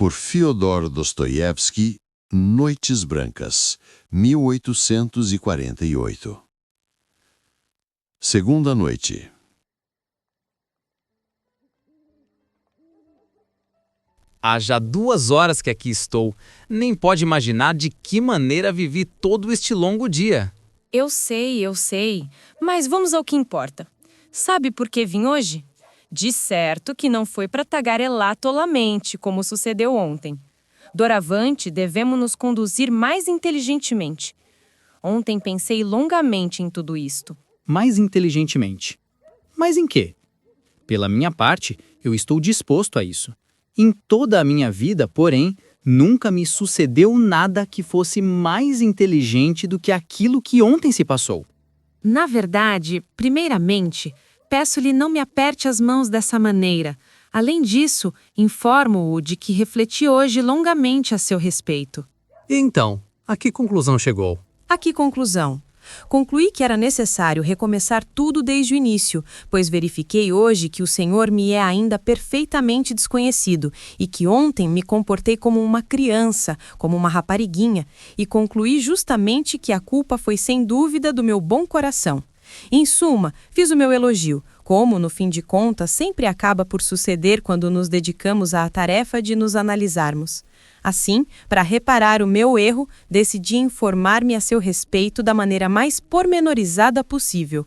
por Fyodor Dostoiévski, Noites Brancas, 1848. Segunda noite. Há já 2 horas que aqui estou. Nem pode imaginar de que maneira vivi todo este longo dia. Eu sei, mas vamos ao que importa. Sabe por que vim hoje? De certo que não foi para tagarelar tolamente, como sucedeu ontem. Doravante, devemos nos conduzir mais inteligentemente. Ontem pensei longamente em tudo isto. Mais inteligentemente. Mas em quê? Pela minha parte, eu estou disposto a isso. Em toda a minha vida, porém, nunca me sucedeu nada que fosse mais inteligente do que aquilo que ontem se passou. Na verdade, primeiramente, peço-lhe não me aperte as mãos dessa maneira. Além disso, informo-o de que refleti hoje longamente a seu respeito. E então, a que conclusão chegou? A que conclusão? Concluí que era necessário recomeçar tudo desde o início, pois verifiquei hoje que o Senhor me é ainda perfeitamente desconhecido e que ontem me comportei como uma criança, como uma rapariguinha, e concluí justamente que a culpa foi sem dúvida do meu bom coração. Em suma, fiz o meu elogio, como, no fim de contas, sempre acaba por suceder quando nos dedicamos à tarefa de nos analisarmos. Assim, para reparar o meu erro, decidi informar-me a seu respeito da maneira mais pormenorizada possível.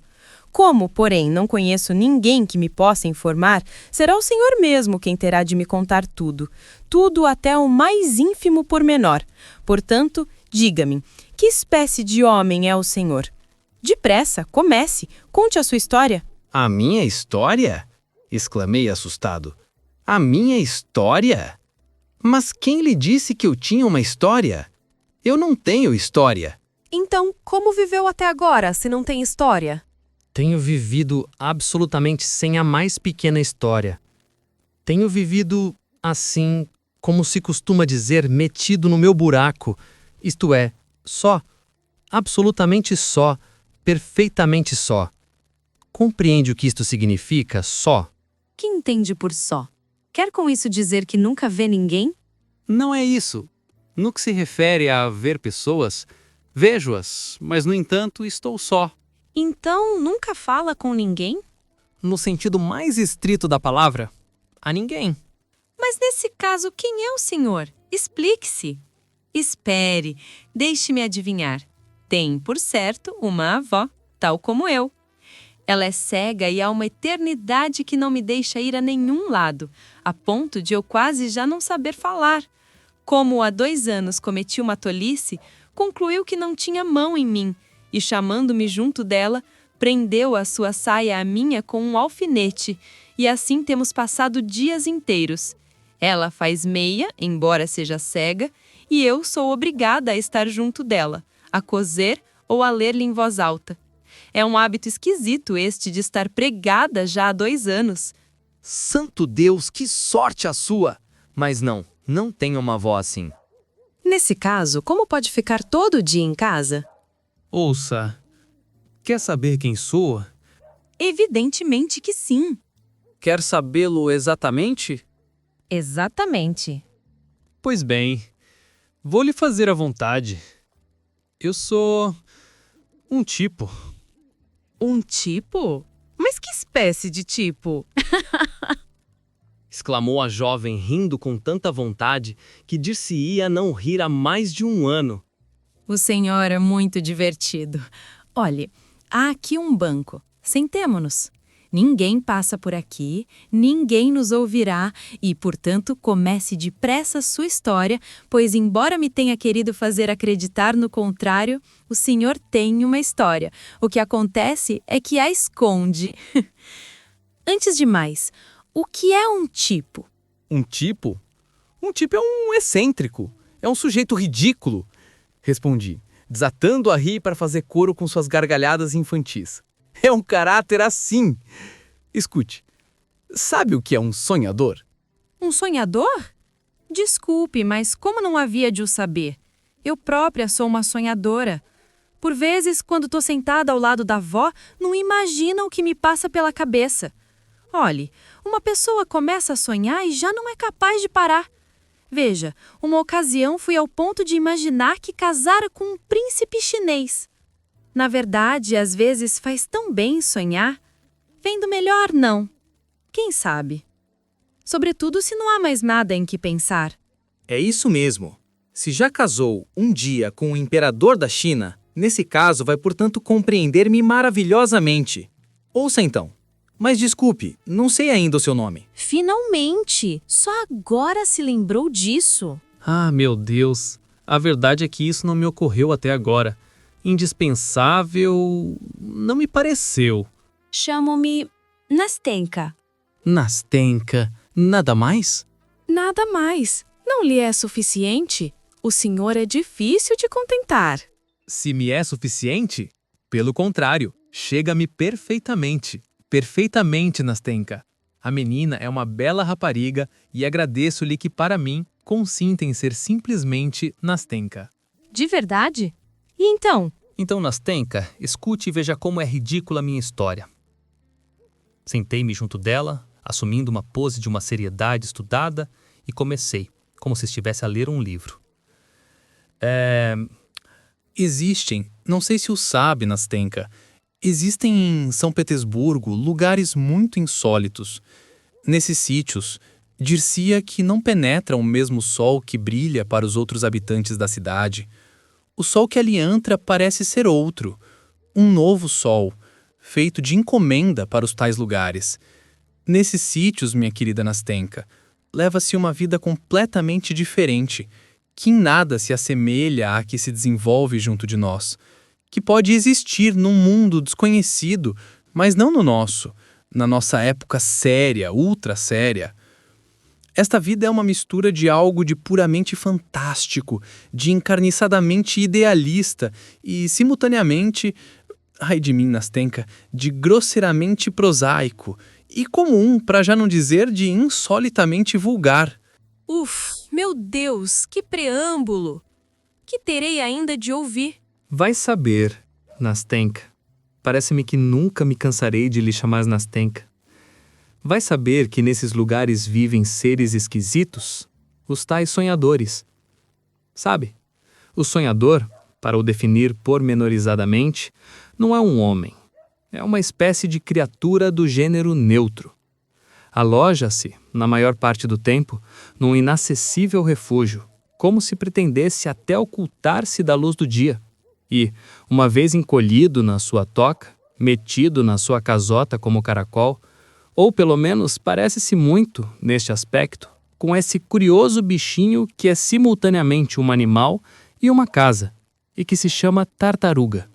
Como, porém, não conheço ninguém que me possa informar, será o Senhor mesmo quem terá de me contar tudo. Tudo até o mais ínfimo pormenor. Portanto, diga-me, que espécie de homem é o Senhor? Depressa, comece, conte a sua história. A minha história? Exclamei assustado. A minha história? Mas quem lhe disse que eu tinha uma história? Eu não tenho história. Então, como viveu até agora, se não tem história? Tenho vivido absolutamente sem a mais pequena história. Tenho vivido, assim, como se costuma dizer, metido no meu buraco. Isto é, só. Absolutamente só. Perfeitamente só. Compreende o que isto significa, só? Que entende por só? Quer com isso dizer que nunca vê ninguém? Não é isso. No que se refere a ver pessoas, vejo-as, mas, no entanto, estou só. Então, nunca fala com ninguém? No sentido mais estrito da palavra, a ninguém. Mas nesse caso, quem é o Senhor? Explique-se. Espere, deixe-me adivinhar. Tem, por certo, uma avó, tal como eu. Ela é cega e há uma eternidade que não me deixa ir a nenhum lado, a ponto de eu quase já não saber falar. Como há 2 anos cometi uma tolice, concluiu que não tinha mão em mim e, chamando-me junto dela, prendeu a sua saia à minha com um alfinete, e assim temos passado dias inteiros. Ela faz meia, embora seja cega, e eu sou obrigada a estar junto dela, a coser ou a ler-lhe em voz alta. É um hábito esquisito este de estar pregada já há 2 anos. Santo Deus, que sorte a sua! Mas não tenho uma avó assim. Nesse caso, como pode ficar todo dia em casa? Ouça, quer saber quem sou? Evidentemente que sim. Quer sabê-lo exatamente? Exatamente. Pois bem, vou lhe fazer à vontade. Eu sou um tipo. Um tipo? Mas que espécie de tipo? Exclamou a jovem, rindo com tanta vontade que dir-se-ia não rir há mais de 1 ano. O senhor é muito divertido. Olhe, há aqui um banco. Sentemo-nos. Ninguém passa por aqui, ninguém nos ouvirá e, portanto, comece depressa sua história, pois, embora me tenha querido fazer acreditar no contrário, o senhor tem uma história. O que acontece é que a esconde. Antes de mais, o que é um tipo? Um tipo? Um tipo é um excêntrico. É um sujeito ridículo. Respondi, desatando a rir para fazer coro com suas gargalhadas infantis. É um caráter assim. Escute, sabe o que é um sonhador? Um sonhador? Desculpe, mas como não havia de o saber? Eu própria sou uma sonhadora. Por vezes, quando estou sentada ao lado da avó, não imagina o que me passa pela cabeça. Olhe, uma pessoa começa a sonhar e já não é capaz de parar. Veja, uma ocasião fui ao ponto de imaginar que casara com um príncipe chinês. Na verdade, às vezes faz tão bem sonhar. Vendo melhor, não. Quem sabe? Sobretudo se não há mais nada em que pensar. É isso mesmo. Se já casou um dia com o imperador da China, nesse caso vai, portanto, compreender-me maravilhosamente. Ouça então. Mas desculpe, não sei ainda o seu nome. Finalmente! Só agora se lembrou disso. Ah, meu Deus. A verdade é que isso não me ocorreu até agora. Indispensável... não me pareceu. Chamo-me Nastenka. Nastenka, nada mais? Nada mais. Não lhe é suficiente? O senhor é difícil de contentar. Se me é suficiente? Pelo contrário, chega-me perfeitamente. Perfeitamente, Nastenka. A menina é uma bela rapariga e agradeço-lhe que, para mim, consinta em ser simplesmente Nastenka. De verdade? E então? Então, Nastenka, escute e veja como é ridícula a minha história. Sentei-me junto dela, assumindo uma pose de uma seriedade estudada, e comecei, como se estivesse a ler um livro. Existem, não sei se o sabe, Nastenka, existem em São Petersburgo lugares muito insólitos. Nesses sítios, dir-se-ia que não penetra o mesmo sol que brilha para os outros habitantes da cidade. O sol que ali entra parece ser outro, um novo sol, feito de encomenda para os tais lugares. Nesses sítios, minha querida Nastenka, leva-se uma vida completamente diferente, que em nada se assemelha à que se desenvolve junto de nós, que pode existir num mundo desconhecido, mas não no nosso, na nossa época séria, ultra séria. Esta vida é uma mistura de algo de puramente fantástico, de encarniçadamente idealista e, simultaneamente, ai de mim, Nastenka, de grosseiramente prosaico e comum, para já não dizer de insolitamente vulgar. Meu Deus, que preâmbulo! Que terei ainda de ouvir? Vai saber, Nastenka. Parece-me que nunca me cansarei de lhe chamar Nastenka. Vai saber que nesses lugares vivem seres esquisitos, os tais sonhadores. Sabe, o sonhador, para o definir pormenorizadamente, não é um homem. É uma espécie de criatura do gênero neutro. Aloja-se, na maior parte do tempo, num inacessível refúgio, como se pretendesse até ocultar-se da luz do dia. E, uma vez encolhido na sua toca, metido na sua casota como caracol, ou pelo menos parece-se muito, neste aspecto, com esse curioso bichinho que é simultaneamente um animal e uma casa, e que se chama tartaruga.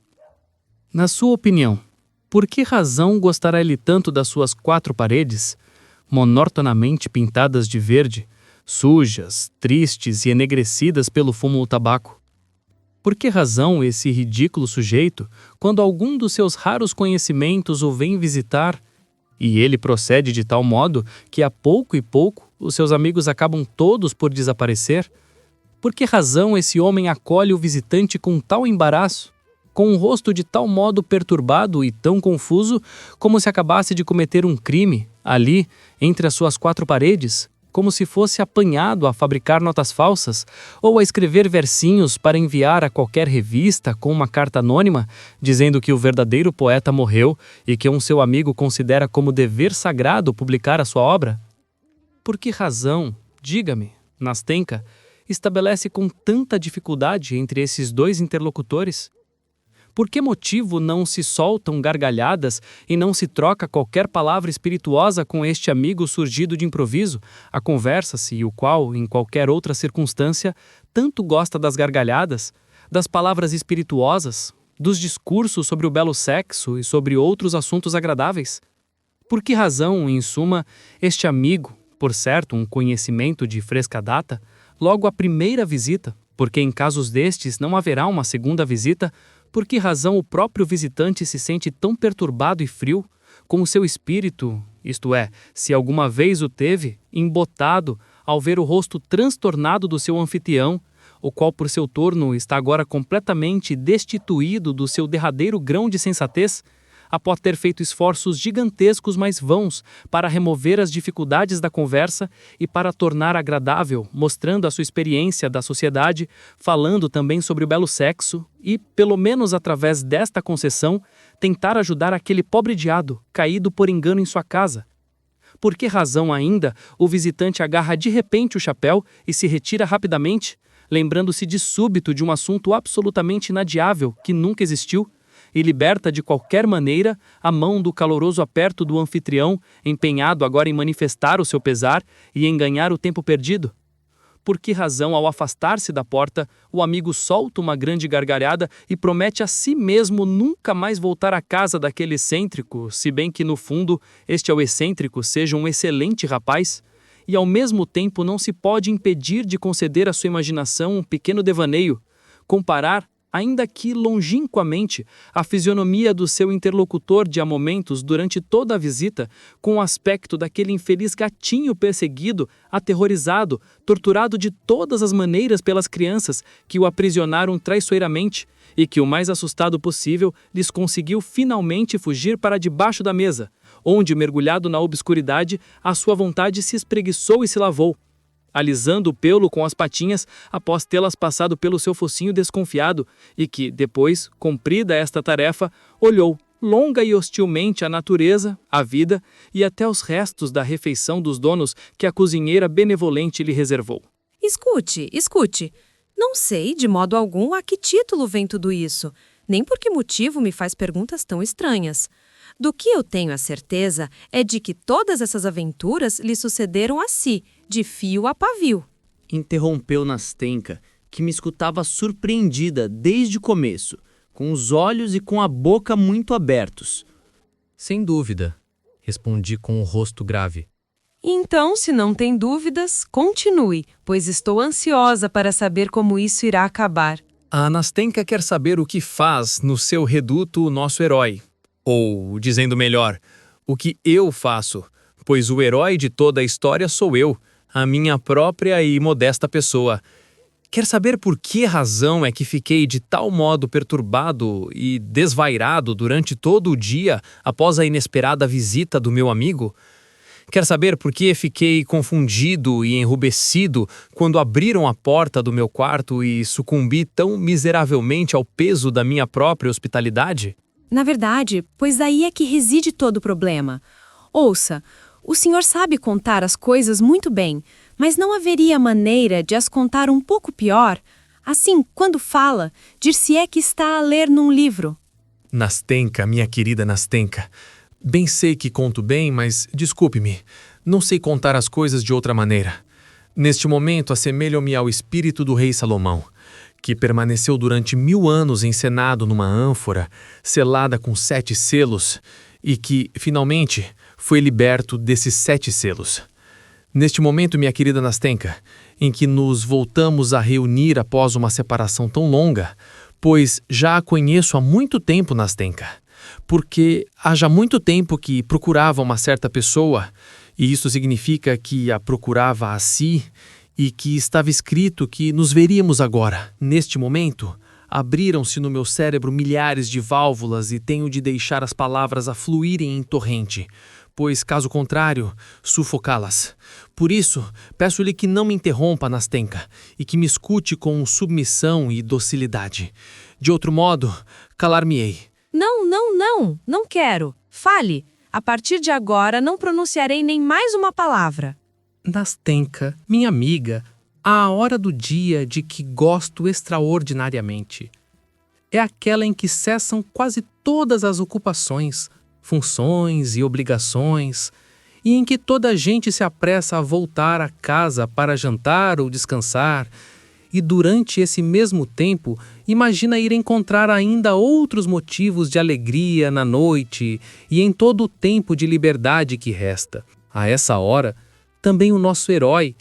Na sua opinião, por que razão gostará ele tanto das suas 4 paredes, monotonamente pintadas de verde, sujas, tristes e enegrecidas pelo fumo do tabaco? Por que razão esse ridículo sujeito, quando algum dos seus raros conhecimentos o vem visitar, e ele procede de tal modo que a pouco e pouco os seus amigos acabam todos por desaparecer? Por que razão esse homem acolhe o visitante com tal embaraço, com um rosto de tal modo perturbado e tão confuso, como se acabasse de cometer um crime, ali, entre as suas 4 paredes, como se fosse apanhado a fabricar notas falsas ou a escrever versinhos para enviar a qualquer revista com uma carta anônima, dizendo que o verdadeiro poeta morreu e que um seu amigo considera como dever sagrado publicar a sua obra? Por que razão, diga-me, Nastenka, estabelece com tanta dificuldade entre esses 2 interlocutores? Por que motivo não se soltam gargalhadas e não se troca qualquer palavra espirituosa com este amigo surgido de improviso, a conversa-se e o qual, em qualquer outra circunstância, tanto gosta das gargalhadas, das palavras espirituosas, dos discursos sobre o belo sexo e sobre outros assuntos agradáveis? Por que razão, em suma, este amigo, por certo um conhecimento de fresca data, logo à primeira visita, porque em casos destes não haverá uma segunda visita, por que razão o próprio visitante se sente tão perturbado e frio, com o seu espírito, isto é, se alguma vez o teve, embotado ao ver o rosto transtornado do seu anfitrião, o qual por seu torno está agora completamente destituído do seu derradeiro grão de sensatez, após ter feito esforços gigantescos mas vãos para remover as dificuldades da conversa e para tornar agradável, mostrando a sua experiência da sociedade, falando também sobre o belo sexo e, pelo menos através desta concessão, tentar ajudar aquele pobre diabo caído por engano em sua casa. Por que razão ainda o visitante agarra de repente o chapéu e se retira rapidamente, lembrando-se de súbito de um assunto absolutamente inadiável que nunca existiu, e liberta de qualquer maneira a mão do caloroso aperto do anfitrião, empenhado agora em manifestar o seu pesar e em ganhar o tempo perdido? Por que razão, ao afastar-se da porta, o amigo solta uma grande gargalhada e promete a si mesmo nunca mais voltar à casa daquele excêntrico, se bem que, no fundo, este é o excêntrico seja um excelente rapaz? E ao mesmo tempo não se pode impedir de conceder à sua imaginação um pequeno devaneio, comparar, ainda que longínquamente, a fisionomia do seu interlocutor de há momentos durante toda a visita com o aspecto daquele infeliz gatinho perseguido, aterrorizado, torturado de todas as maneiras pelas crianças que o aprisionaram traiçoeiramente e que o mais assustado possível lhes conseguiu finalmente fugir para debaixo da mesa, onde, mergulhado na obscuridade, a sua vontade se espreguiçou e se lavou, alisando o pelo com as patinhas após tê-las passado pelo seu focinho desconfiado, e que, depois, cumprida esta tarefa, olhou longa e hostilmente a natureza, a vida e até os restos da refeição dos donos que a cozinheira benevolente lhe reservou. Escute. Não sei, de modo algum, a que título vem tudo isso, nem por que motivo me faz perguntas tão estranhas. Do que eu tenho a certeza é de que todas essas aventuras lhe sucederam a si, de fio a pavio. Interrompeu Nastenka, que me escutava surpreendida desde o começo, com os olhos e com a boca muito abertos. Sem dúvida, respondi com o rosto grave. Então, se não tem dúvidas, continue, pois estou ansiosa para saber como isso irá acabar. A Nastenka quer saber o que faz no seu reduto o nosso herói. Ou, dizendo melhor, o que eu faço, pois o herói de toda a história sou eu, a minha própria e modesta pessoa. Quer saber por que razão é que fiquei de tal modo perturbado e desvairado durante todo o dia após a inesperada visita do meu amigo? Quer saber por que fiquei confundido e enrubescido quando abriram a porta do meu quarto e sucumbi tão miseravelmente ao peso da minha própria hospitalidade? Na verdade, pois aí é que reside todo o problema. Ouça, o senhor sabe contar as coisas muito bem, mas não haveria maneira de as contar um pouco pior? Assim, quando fala, dir-se-é que está a ler num livro. Nastenka, minha querida Nastenka, bem sei que conto bem, mas desculpe-me, não sei contar as coisas de outra maneira. Neste momento, assemelho-me ao espírito do rei Salomão, que permaneceu durante 1000 anos encenado numa ânfora, selada com 7 selos, e que, finalmente, foi liberto desses 7 selos. Neste momento, minha querida Nastenka, em que nos voltamos a reunir após uma separação tão longa, pois já a conheço há muito tempo, Nastenka, porque há já muito tempo que procurava uma certa pessoa, e isso significa que a procurava a si, e que estava escrito que nos veríamos agora. Neste momento, abriram-se no meu cérebro milhares de válvulas e tenho de deixar as palavras afluírem em torrente, pois, caso contrário, sufocá-las. Por isso, peço-lhe que não me interrompa, Nastenka, e que me escute com submissão e docilidade. De outro modo, calar-me-ei. Não quero. Fale. A partir de agora, não pronunciarei nem mais uma palavra. Nastenka, minha amiga, há a hora do dia de que gosto extraordinariamente. É aquela em que cessam quase todas as ocupações, funções e obrigações, e em que toda a gente se apressa a voltar a casa para jantar ou descansar, e durante esse mesmo tempo imagina ir encontrar ainda outros motivos de alegria na noite e em todo o tempo de liberdade que resta. A essa hora, também o nosso herói,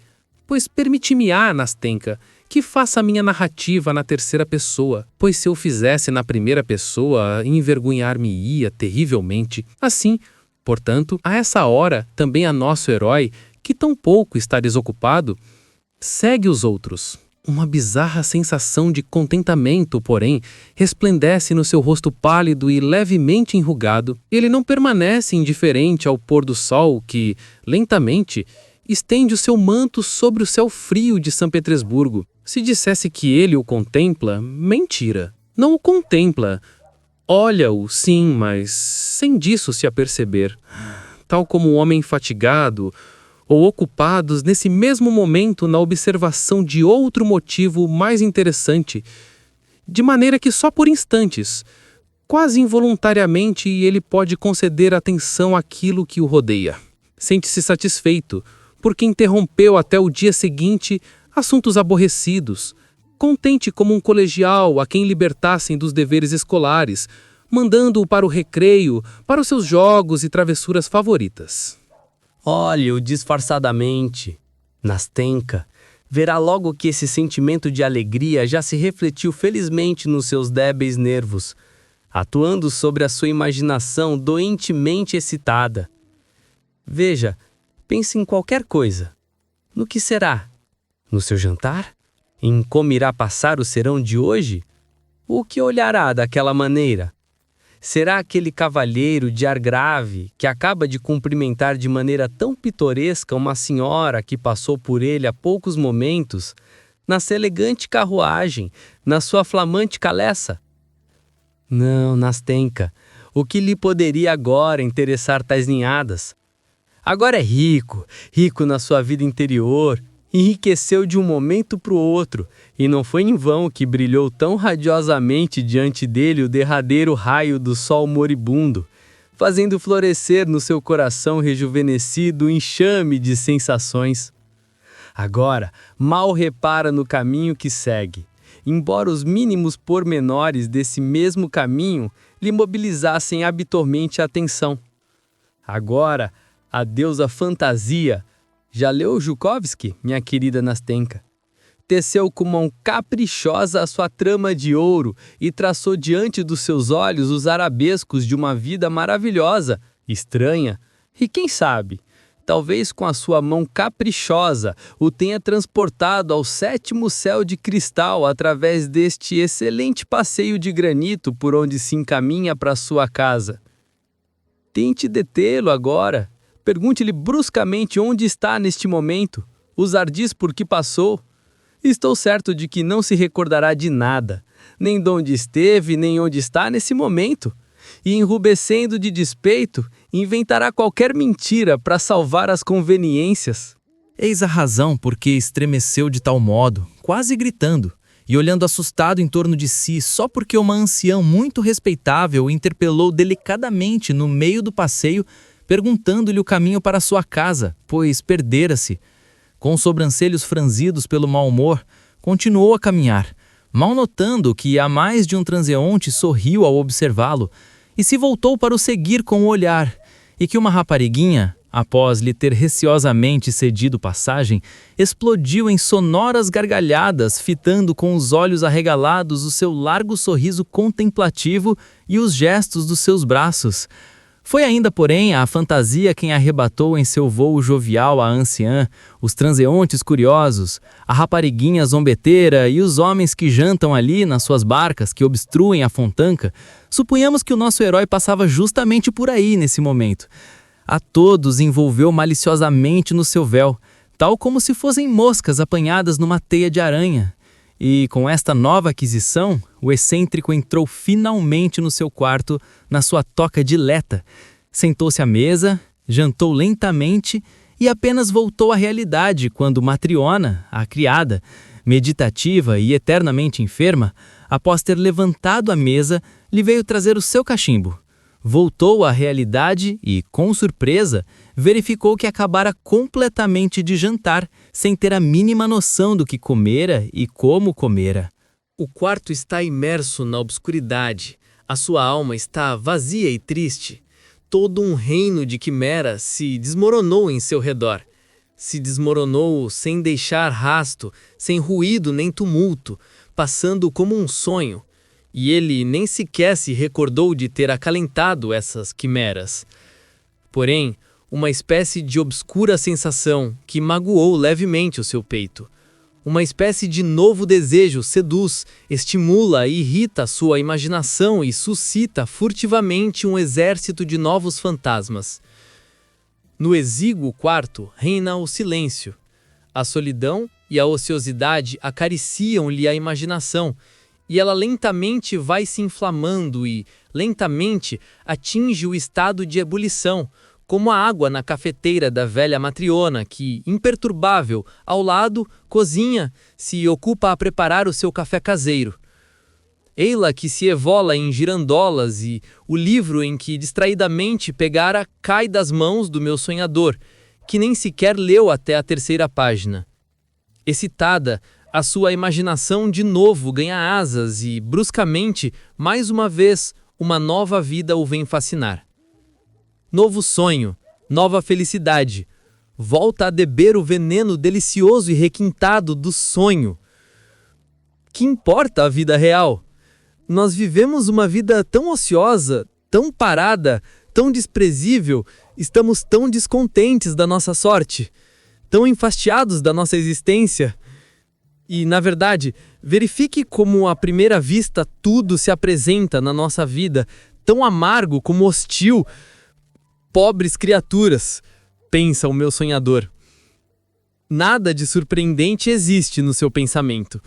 pois permite-me-á, Nastenka, que faça a minha narrativa na terceira pessoa, pois se eu fizesse na primeira pessoa, envergonhar-me-ia terrivelmente. Assim, portanto, a essa hora, também a nosso herói, que tão pouco está desocupado, segue os outros. Uma bizarra sensação de contentamento, porém, resplandece no seu rosto pálido e levemente enrugado. Ele não permanece indiferente ao pôr do sol que, lentamente, estende o seu manto sobre o céu frio de São Petersburgo. Se dissesse que ele o contempla, mentira. Não o contempla. Olha-o, sim, mas sem disso se aperceber. Tal como um homem fatigado ou ocupados nesse mesmo momento na observação de outro motivo mais interessante, de maneira que só por instantes, quase involuntariamente, ele pode conceder atenção àquilo que o rodeia. Sente-se satisfeito, porque interrompeu até o dia seguinte assuntos aborrecidos, contente como um colegial a quem libertassem dos deveres escolares, mandando-o para o recreio, para os seus jogos e travessuras favoritas. Olhe-o disfarçadamente. Nastenka verá logo que esse sentimento de alegria já se refletiu felizmente nos seus débeis nervos, atuando sobre a sua imaginação doentemente excitada. Veja, pense em qualquer coisa. No que será? No seu jantar? Em como irá passar o serão de hoje? O que olhará daquela maneira? Será aquele cavalheiro de ar grave que acaba de cumprimentar de maneira tão pitoresca uma senhora que passou por ele há poucos momentos, na sua elegante carruagem, na sua flamante caleça? Não, Nastenka, o que lhe poderia agora interessar tais ninhadas? Agora é rico, rico na sua vida interior, enriqueceu de um momento para o outro, e não foi em vão que brilhou tão radiosamente diante dele o derradeiro raio do sol moribundo, fazendo florescer no seu coração rejuvenescido um enxame de sensações. Agora, mal repara no caminho que segue, embora os mínimos pormenores desse mesmo caminho lhe mobilizassem habitualmente a atenção. Agora, adeus à fantasia. Já leu Zhukovsky, minha querida Nastenka? Teceu com mão caprichosa a sua trama de ouro e traçou diante dos seus olhos os arabescos de uma vida maravilhosa, estranha, e quem sabe, talvez com a sua mão caprichosa o tenha transportado ao sétimo céu de cristal através deste excelente passeio de granito por onde se encaminha para sua casa. Tente detê-lo agora. Pergunte-lhe bruscamente onde está neste momento, os ardis por que passou. Estou certo de que não se recordará de nada, nem de onde esteve, nem onde está nesse momento. E, enrubescendo de despeito, inventará qualquer mentira para salvar as conveniências. Eis a razão por que estremeceu de tal modo, quase gritando, e olhando assustado em torno de si só porque uma anciã muito respeitável o interpelou delicadamente no meio do passeio, perguntando-lhe o caminho para sua casa, pois perdera-se. Com os sobrancelhos franzidos pelo mau humor, continuou a caminhar, mal notando que há mais de um transeunte sorriu ao observá-lo, e se voltou para o seguir com o olhar, e que uma rapariguinha, após lhe ter receosamente cedido passagem, explodiu em sonoras gargalhadas, fitando com os olhos arregalados o seu largo sorriso contemplativo e os gestos dos seus braços. Foi ainda, porém, a fantasia quem arrebatou em seu vôo jovial a anciã, os transeuntes curiosos, a rapariguinha zombeteira e os homens que jantam ali nas suas barcas que obstruem a fontanca. Suponhamos que o nosso herói passava justamente por aí nesse momento. A todos envolveu maliciosamente no seu véu, tal como se fossem moscas apanhadas numa teia de aranha. E, com esta nova aquisição, o excêntrico entrou finalmente no seu quarto, na sua toca dileta. Sentou-se à mesa, jantou lentamente e apenas voltou à realidade quando Matriona, a criada, meditativa e eternamente enferma, após ter levantado a mesa, lhe veio trazer o seu cachimbo. Voltou à realidade e, com surpresa, verificou que acabara completamente de jantar, sem ter a mínima noção do que comera e como comera. O quarto está imerso na obscuridade. A sua alma está vazia e triste. Todo um reino de quimeras se desmoronou em seu redor. Se desmoronou sem deixar rasto, sem ruído nem tumulto, passando como um sonho. E ele nem sequer se recordou de ter acalentado essas quimeras. Porém, uma espécie de obscura sensação que magoou levemente o seu peito. Uma espécie de novo desejo seduz, estimula e irrita sua imaginação e suscita furtivamente um exército de novos fantasmas. No exíguo quarto reina o silêncio. A solidão e a ociosidade acariciam-lhe a imaginação, e ela lentamente vai se inflamando e, lentamente, atinge o estado de ebulição, como a água na cafeteira da velha matriona que, imperturbável, ao lado, cozinha, se ocupa a preparar o seu café caseiro. Ei-la que se evola em girandolas e o livro em que distraidamente pegara cai das mãos do meu sonhador, que nem sequer leu até a terceira página. Excitada, a sua imaginação de novo ganha asas e, bruscamente, mais uma vez, uma nova vida o vem fascinar. Novo sonho, nova felicidade. Volta a beber o veneno delicioso e requintado do sonho. Que importa a vida real? Nós vivemos uma vida tão ociosa, tão parada, tão desprezível, estamos tão descontentes da nossa sorte, tão enfastiados da nossa existência. E, na verdade, verifique como à primeira vista tudo se apresenta na nossa vida, tão amargo como hostil. Pobres criaturas, pensa o meu sonhador. Nada de surpreendente existe no seu pensamento.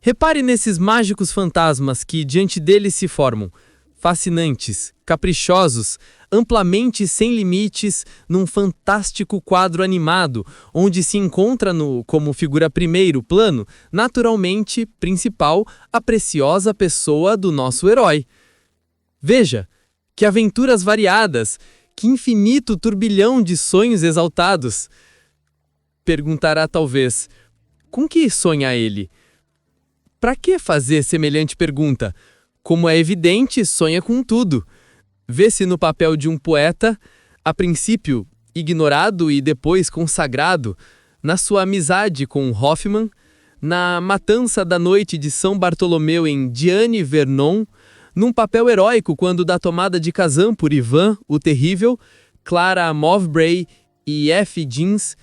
Repare nesses mágicos fantasmas que diante dele se formam, fascinantes, caprichosos, amplamente sem limites, num fantástico quadro animado, onde se encontra como figura primeiro plano, naturalmente, principal, a preciosa pessoa do nosso herói. Veja, que aventuras variadas, que infinito turbilhão de sonhos exaltados. Perguntará talvez, com que sonha ele? Para que fazer semelhante pergunta? Como é evidente, sonha com tudo. Vê-se no papel de um poeta, a princípio ignorado e depois consagrado, na sua amizade com Hoffmann, na matança da noite de São Bartolomeu em Diane Vernon, num papel heróico quando da tomada de Kazan por Ivan, o Terrível, Clara Mowbray e F. Jeans,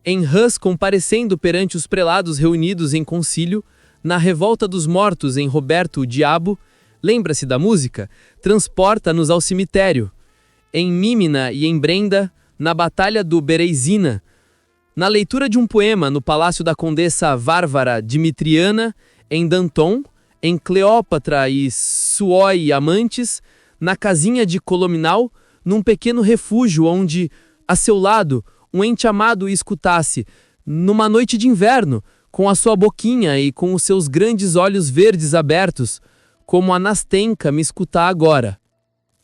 em Hus comparecendo perante os prelados reunidos em concílio, na Revolta dos Mortos em Roberto o Diabo, lembra-se da música? Transporta-nos ao cemitério. Em Mímina e em Brenda, na Batalha do Bereizina, na leitura de um poema no Palácio da Condessa Várvara Dimitriana, em Danton, em Cleópatra e Suoi Amantes, na casinha de Colominal, num pequeno refúgio onde, a seu lado, um ente amado escutasse, numa noite de inverno, com a sua boquinha e com os seus grandes olhos verdes abertos, como a Nastenka me escutar agora.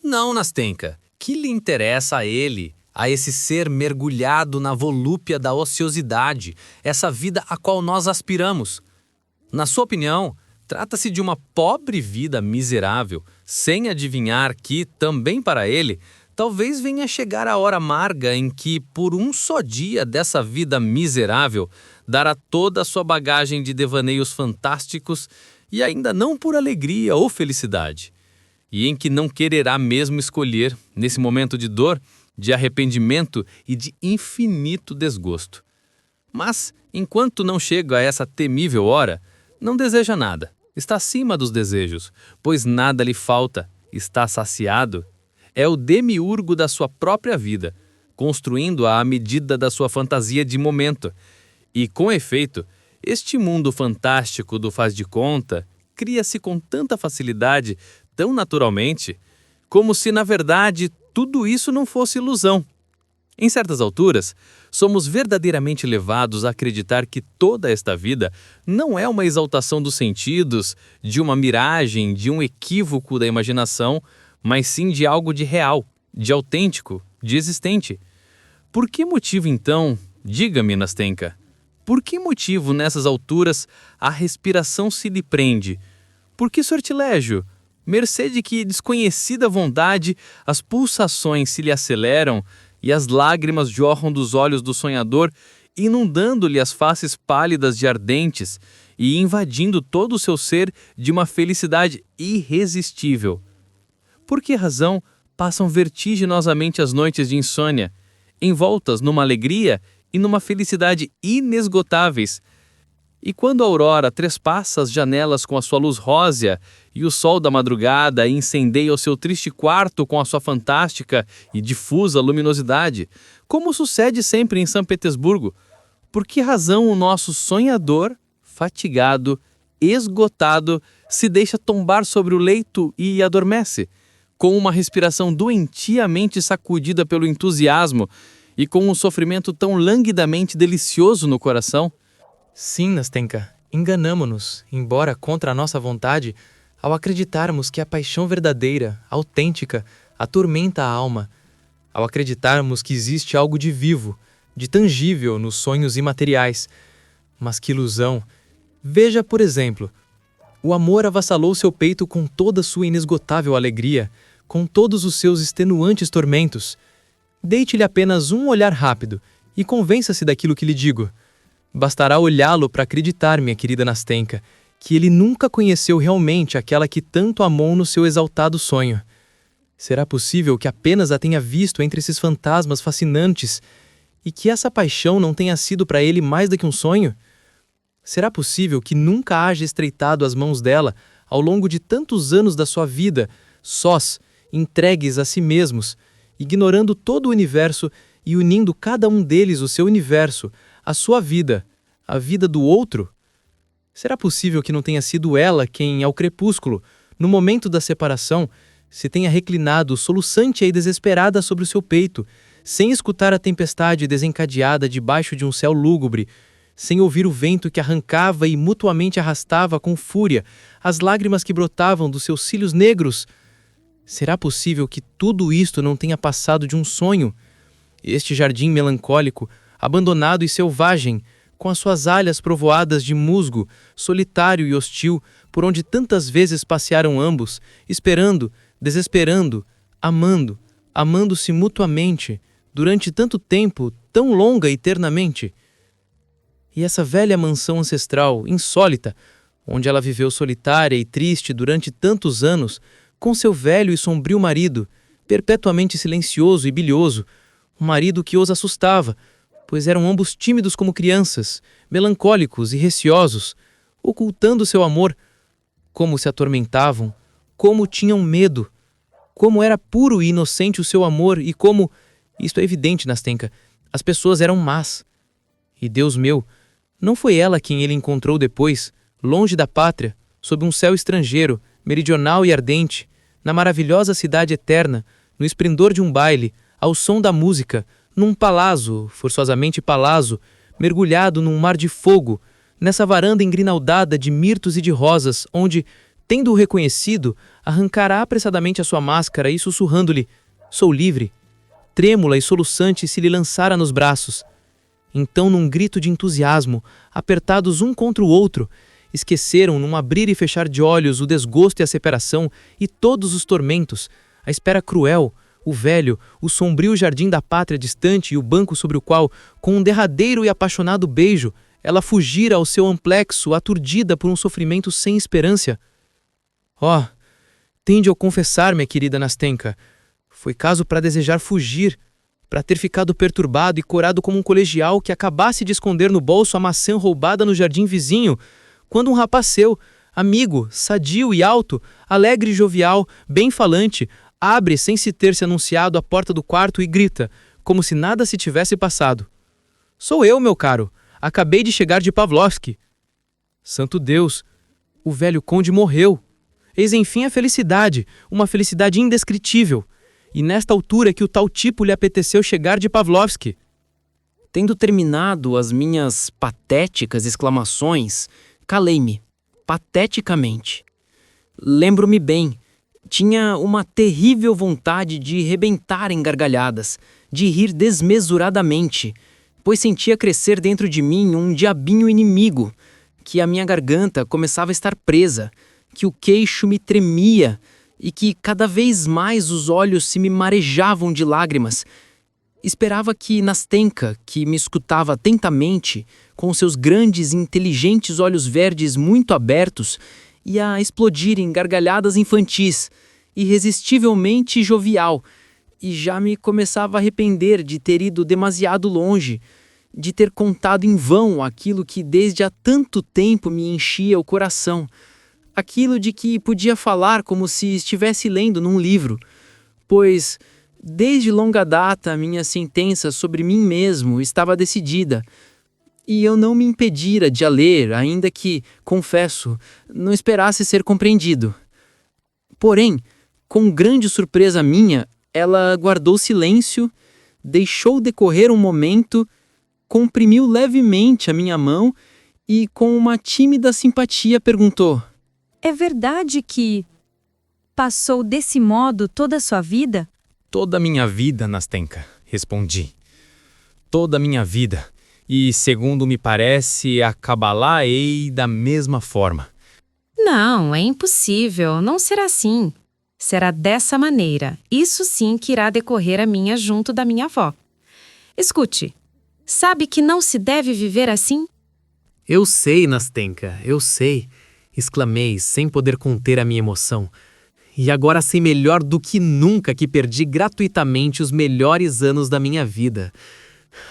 Não, Nastenka, que lhe interessa a ele, a esse ser mergulhado na volúpia da ociosidade, essa vida a qual nós aspiramos? Na sua opinião, trata-se de uma pobre vida miserável, sem adivinhar que, também para ele, talvez venha chegar a hora amarga em que, por um só dia dessa vida miserável, dará toda a sua bagagem de devaneios fantásticos e ainda não por alegria ou felicidade, e em que não quererá mesmo escolher, nesse momento de dor, de arrependimento e de infinito desgosto. Mas, enquanto não chega a essa temível hora, não deseja nada, está acima dos desejos, pois nada lhe falta, está saciado. É o demiurgo da sua própria vida, construindo-a à medida da sua fantasia de momento. E, com efeito, este mundo fantástico do faz de conta cria-se com tanta facilidade, tão naturalmente, como se, na verdade, tudo isso não fosse ilusão. Em certas alturas, somos verdadeiramente levados a acreditar que toda esta vida não é uma exaltação dos sentidos, de uma miragem, de um equívoco da imaginação, mas sim de algo de real, de autêntico, de existente. Por que motivo, então, diga-me, Nastenka, por que motivo nessas alturas a respiração se lhe prende? Por que sortilégio? Mercê de que desconhecida vontade as pulsações se lhe aceleram e as lágrimas jorram dos olhos do sonhador, inundando-lhe as faces pálidas de ardentes e invadindo todo o seu ser de uma felicidade irresistível. Por que razão passam vertiginosamente as noites de insônia, envoltas numa alegria e numa felicidade inesgotáveis? E quando a aurora trespassa as janelas com a sua luz rósea e o sol da madrugada incendeia o seu triste quarto com a sua fantástica e difusa luminosidade, como sucede sempre em São Petersburgo, por que razão o nosso sonhador, fatigado, esgotado, se deixa tombar sobre o leito e adormece, com uma respiração doentiamente sacudida pelo entusiasmo e com um sofrimento tão languidamente delicioso no coração? Sim, Nastenka, enganamo-nos, embora contra a nossa vontade, ao acreditarmos que a paixão verdadeira, autêntica, atormenta a alma, ao acreditarmos que existe algo de vivo, de tangível nos sonhos imateriais. Mas que ilusão! Veja, por exemplo, o amor avassalou seu peito com toda sua inesgotável alegria, com todos os seus extenuantes tormentos. Deite-lhe apenas um olhar rápido e convença-se daquilo que lhe digo. Bastará olhá-lo para acreditar, minha querida Nastenka, que ele nunca conheceu realmente aquela que tanto amou no seu exaltado sonho. Será possível que apenas a tenha visto entre esses fantasmas fascinantes e que essa paixão não tenha sido para ele mais do que um sonho? Será possível que nunca haja estreitado as mãos dela ao longo de tantos anos da sua vida, sós, entregues a si mesmos, ignorando todo o universo e unindo cada um deles o seu universo, a sua vida, a vida do outro? Será possível que não tenha sido ela quem, ao crepúsculo, no momento da separação, se tenha reclinado soluçante e desesperada sobre o seu peito, sem escutar a tempestade desencadeada debaixo de um céu lúgubre, sem ouvir o vento que arrancava e mutuamente arrastava com fúria as lágrimas que brotavam dos seus cílios negros? Será possível que tudo isto não tenha passado de um sonho? Este jardim melancólico, abandonado e selvagem, com as suas alhas provoadas de musgo, solitário e hostil, por onde tantas vezes passearam ambos, esperando, desesperando, amando, amando-se mutuamente, durante tanto tempo, tão longa e eternamente. E essa velha mansão ancestral, insólita, onde ela viveu solitária e triste durante tantos anos, com seu velho e sombrio marido, perpetuamente silencioso e bilhoso, um marido que os assustava, pois eram ambos tímidos como crianças, melancólicos e receosos, ocultando seu amor. Como se atormentavam, como tinham medo, como era puro e inocente o seu amor e como, isto é evidente, Nastenka, as pessoas eram más. E Deus meu, não foi ela quem ele encontrou depois, longe da pátria, sob um céu estrangeiro, meridional e ardente, na maravilhosa cidade eterna, no esplendor de um baile, ao som da música, num palácio, forçosamente palácio, mergulhado num mar de fogo, nessa varanda engrinaldada de mirtos e de rosas, onde, tendo-o reconhecido, arrancará apressadamente a sua máscara e sussurrando-lhe: "Sou livre", trêmula e soluçante se lhe lançara nos braços. Então, num grito de entusiasmo, apertados um contra o outro, esqueceram, num abrir e fechar de olhos, o desgosto e a separação e todos os tormentos, a espera cruel, o velho, o sombrio jardim da pátria distante e o banco sobre o qual, com um derradeiro e apaixonado beijo, ela fugira ao seu amplexo, aturdida por um sofrimento sem esperança. Oh, tende eu confessar, minha querida Nastenka, foi caso para desejar fugir, para ter ficado perturbado e corado como um colegial que acabasse de esconder no bolso a maçã roubada no jardim vizinho, quando um rapaz seu, amigo, sadio e alto, alegre e jovial, bem falante, abre sem se ter se anunciado a porta do quarto e grita, como se nada se tivesse passado: "Sou eu, meu caro, acabei de chegar de Pavlovsky." Santo Deus, o velho conde morreu. Eis enfim a felicidade, uma felicidade indescritível. E nesta altura que o tal tipo lhe apeteceu chegar de Pavlovsky. Tendo terminado as minhas patéticas exclamações, calei-me, pateticamente. Lembro-me bem, tinha uma terrível vontade de rebentar em gargalhadas, de rir desmesuradamente, pois sentia crescer dentro de mim um diabinho inimigo, que a minha garganta começava a estar presa, que o queixo me tremia e que cada vez mais os olhos se me marejavam de lágrimas. Esperava que Nastenka, que me escutava atentamente, com seus grandes e inteligentes olhos verdes muito abertos, ia explodir em gargalhadas infantis, irresistivelmente jovial, e já me começava a arrepender de ter ido demasiado longe, de ter contado em vão aquilo que desde há tanto tempo me enchia o coração. Aquilo de que podia falar como se estivesse lendo num livro, pois desde longa data minha sentença sobre mim mesmo estava decidida, e eu não me impedira de a ler, ainda que, confesso, não esperasse ser compreendido. Porém, com grande surpresa minha, ela guardou silêncio, deixou decorrer um momento, comprimiu levemente a minha mão e, com uma tímida simpatia, perguntou: É verdade que passou desse modo toda a sua vida? Toda a minha vida, Nastenka, respondi. Toda a minha vida. E, segundo me parece, a Kabbalah-ei da mesma forma. Não, é impossível, não será assim. Será dessa maneira, isso sim que irá decorrer a minha junto da minha avó. Escute, sabe que não se deve viver assim? Eu sei, Nastenka, eu sei, exclamei, sem poder conter a minha emoção. E agora sei melhor do que nunca que perdi gratuitamente os melhores anos da minha vida.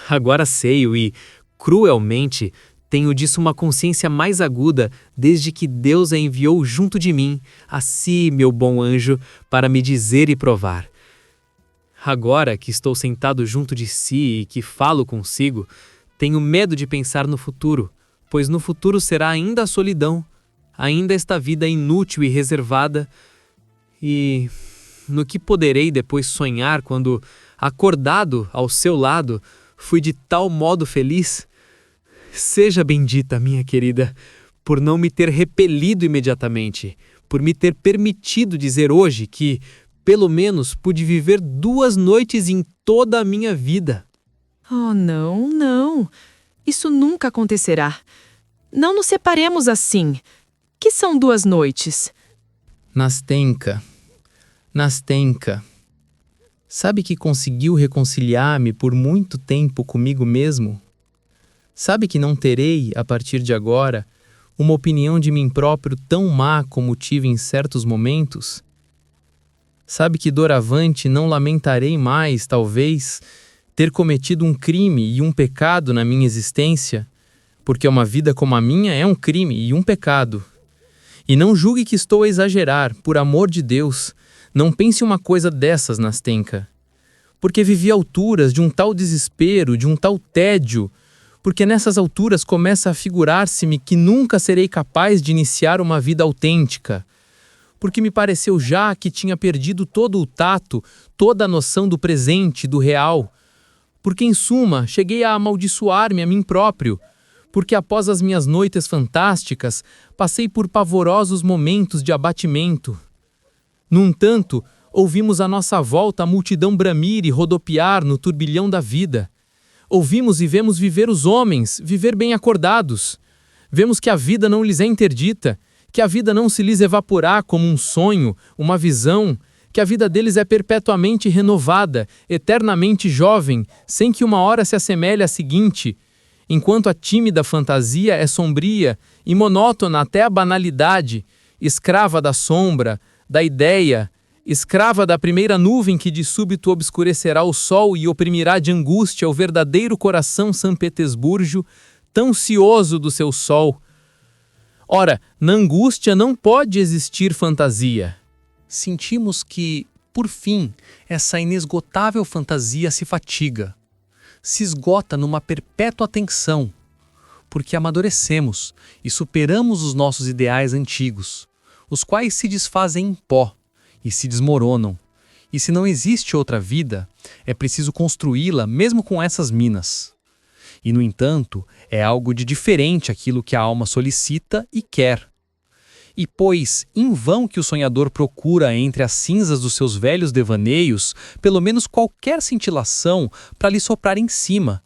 Agora sei-o e, cruelmente, tenho disso uma consciência mais aguda desde que Deus a enviou junto de mim, a si, meu bom anjo, para me dizer e provar. Agora que estou sentado junto de si e que falo consigo, tenho medo de pensar no futuro, pois no futuro será ainda a solidão, ainda esta vida inútil e reservada, e no que poderei depois sonhar quando, acordado ao seu lado, fui de tal modo feliz? Seja bendita, minha querida, por não me ter repelido imediatamente, por me ter permitido dizer hoje que, pelo menos, pude viver 2 noites em toda a minha vida. Oh, não, não. Isso nunca acontecerá. Não nos separemos assim. Que são 2 noites? Nastenka, sabe que conseguiu reconciliar-me por muito tempo comigo mesmo? Sabe que não terei, a partir de agora, uma opinião de mim próprio tão má como tive em certos momentos? Sabe que doravante não lamentarei mais, talvez, ter cometido um crime e um pecado na minha existência, porque uma vida como a minha é um crime e um pecado. E não julgue que estou a exagerar, por amor de Deus, não pense uma coisa dessas, Nastenka. Porque vivi alturas de um tal desespero, de um tal tédio, porque nessas alturas começa a figurar-se-me que nunca serei capaz de iniciar uma vida autêntica. Porque me pareceu já que tinha perdido todo o tato, toda a noção do presente, do real. Porque, em suma, cheguei a amaldiçoar-me a mim próprio, porque após as minhas noites fantásticas, passei por pavorosos momentos de abatimento. No entanto, ouvimos à nossa volta a multidão bramir e rodopiar no turbilhão da vida. Ouvimos e vemos viver os homens, viver bem acordados. Vemos que a vida não lhes é interdita, que a vida não se lhes evaporá como um sonho, uma visão, que a vida deles é perpetuamente renovada, eternamente jovem, sem que uma hora se assemelhe à seguinte, enquanto a tímida fantasia é sombria e monótona até a banalidade, escrava da sombra, da ideia, escrava da primeira nuvem que de súbito obscurecerá o sol e oprimirá de angústia o verdadeiro coração São Petersburgo, tão cioso do seu sol. Ora, na angústia não pode existir fantasia. Sentimos que, por fim, essa inesgotável fantasia se fatiga, se esgota numa perpétua tensão, porque amadurecemos e superamos os nossos ideais antigos, os quais se desfazem em pó e se desmoronam. E se não existe outra vida, é preciso construí-la mesmo com essas minas. E, no entanto, é algo de diferente aquilo que a alma solicita e quer. E pois, em vão que o sonhador procura entre as cinzas dos seus velhos devaneios, pelo menos qualquer cintilação para lhe soprar em cima,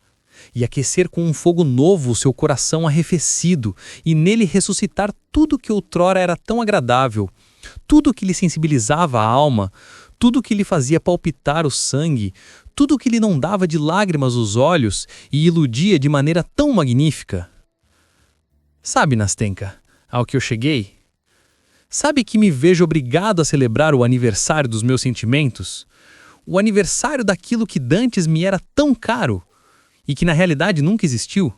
e aquecer com um fogo novo o seu coração arrefecido, e nele ressuscitar tudo que outrora era tão agradável, tudo que lhe sensibilizava a alma, tudo que lhe fazia palpitar o sangue, tudo que lhe não dava de lágrimas os olhos e iludia de maneira tão magnífica. Sabe, Nastenka, ao que eu cheguei? Sabe que me vejo obrigado a celebrar o aniversário dos meus sentimentos? O aniversário daquilo que dantes me era tão caro. e que na realidade nunca existiu?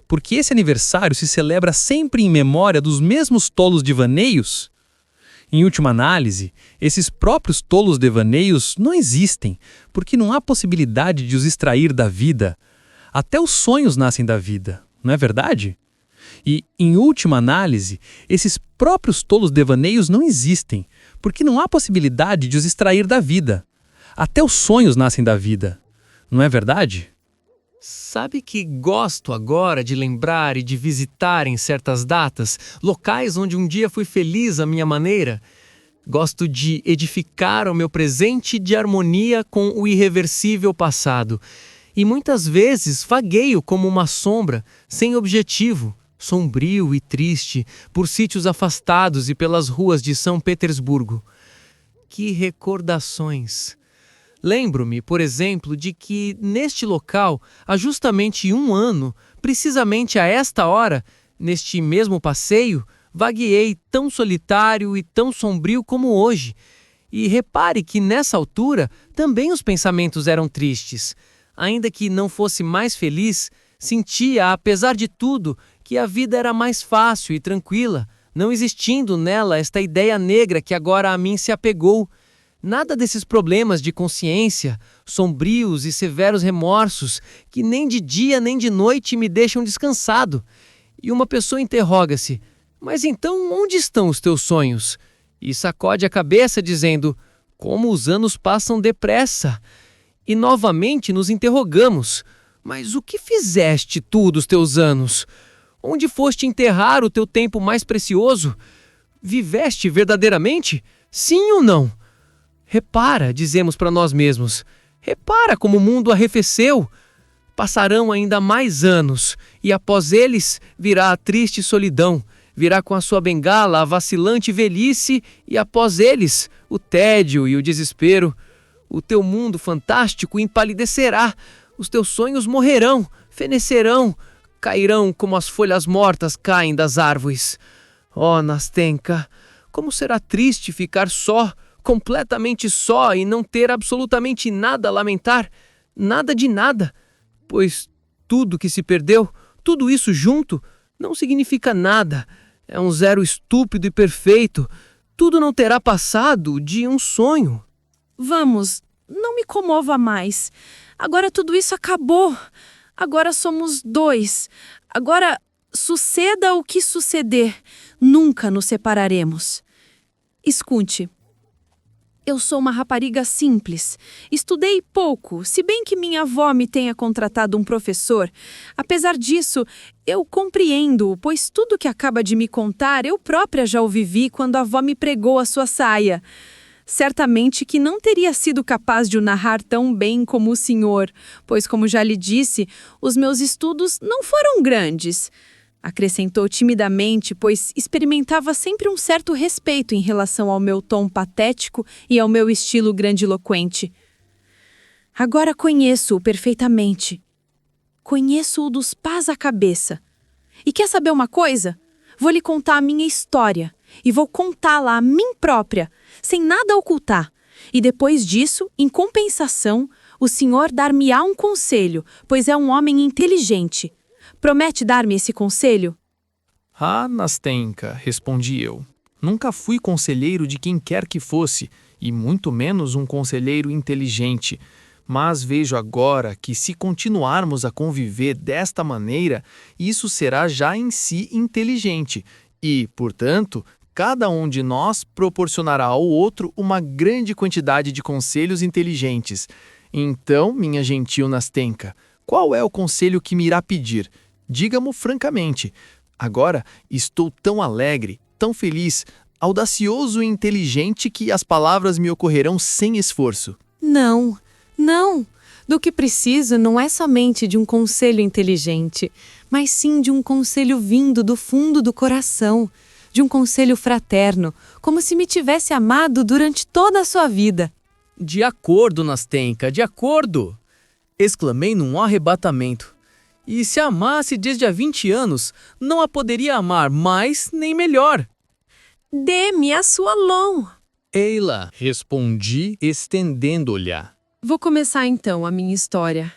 Porque esse aniversário se celebra sempre em memória dos mesmos tolos devaneios? Em última análise, esses próprios tolos devaneios não existem, porque não há possibilidade de os extrair da vida. Até os sonhos nascem da vida, não é verdade? E, em última análise, esses próprios tolos devaneios não existem, porque não há possibilidade de os extrair da vida. Até os sonhos nascem da vida, não é verdade? Sabe que gosto agora de lembrar e de visitar em certas datas locais onde um dia fui feliz à minha maneira? Gosto de edificar o meu presente de harmonia com o irreversível passado. E muitas vezes vagueio como uma sombra, sem objetivo, sombrio e triste, por sítios afastados e pelas ruas de São Petersburgo. Que recordações! Lembro-me, por exemplo, de que neste local, há justamente 1 ano, precisamente a esta hora, neste mesmo passeio, vagueei tão solitário e tão sombrio como hoje. E repare que nessa altura também os pensamentos eram tristes. Ainda que não fosse mais feliz, sentia, apesar de tudo, que a vida era mais fácil e tranquila, não existindo nela esta ideia negra que agora a mim se apegou. Nada desses problemas de consciência, sombrios e severos remorsos, que nem de dia nem de noite me deixam descansado. E uma pessoa interroga-se: mas então onde estão os teus sonhos? E sacode a cabeça dizendo: como os anos passam depressa. E novamente nos interrogamos: mas o que fizeste tu dos teus anos? Onde foste enterrar o teu tempo mais precioso? Viveste verdadeiramente? Sim ou não? Repara, dizemos para nós mesmos, repara como o mundo arrefeceu. Passarão ainda mais anos, e após eles virá a triste solidão, virá com a sua bengala a vacilante velhice, e após eles o tédio e o desespero. O teu mundo fantástico empalidecerá, os teus sonhos morrerão, fenecerão, cairão como as folhas mortas caem das árvores. Oh, Nastenka, como será triste ficar só, completamente só e não ter absolutamente nada a lamentar, nada de nada, pois tudo que se perdeu, tudo isso junto, não significa nada, é um zero estúpido e perfeito, tudo não terá passado de um sonho. Vamos, não me comova mais. Agora tudo isso acabou. Agora somos 2. Agora, suceda o que suceder, nunca nos separaremos. Escute. Eu sou uma rapariga simples. Estudei pouco, se bem que minha avó me tenha contratado um professor. Apesar disso, eu compreendo, pois tudo que acaba de me contar eu própria já o vivi quando a avó me pregou a sua saia. Certamente que não teria sido capaz de o narrar tão bem como o senhor, pois, como já lhe disse, os meus estudos não foram grandes. Acrescentou timidamente, pois experimentava sempre um certo respeito em relação ao meu tom patético e ao meu estilo grandiloquente. Agora conheço-o perfeitamente. Conheço-o dos pés à cabeça. E quer saber uma coisa? Vou lhe contar a minha história, e vou contá-la a mim própria, sem nada ocultar. E depois disso, em compensação, o senhor dar-me-á um conselho, pois é um homem inteligente. Promete dar-me esse conselho? Ah, Nastenka, respondi eu. Nunca fui conselheiro de quem quer que fosse, e muito menos um conselheiro inteligente. Mas vejo agora que se continuarmos a conviver desta maneira, isso será já em si inteligente. E, portanto, cada um de nós proporcionará ao outro uma grande quantidade de conselhos inteligentes. Então, minha gentil Nastenka, qual é o conselho que me irá pedir? Diga-mo francamente. Agora estou tão alegre, tão feliz, audacioso e inteligente que as palavras me ocorrerão sem esforço. Não, não. Do que preciso não é somente de um conselho inteligente, mas sim de um conselho vindo do fundo do coração, de um conselho fraterno, como se me tivesse amado durante toda a sua vida. De acordo, Nastenka, de acordo! Exclamei num arrebatamento. E se amasse desde há 20 anos, não a poderia amar mais nem melhor. Dê-me a sua mão. Eila, respondi, estendendo-lhe. Vou começar então a minha história.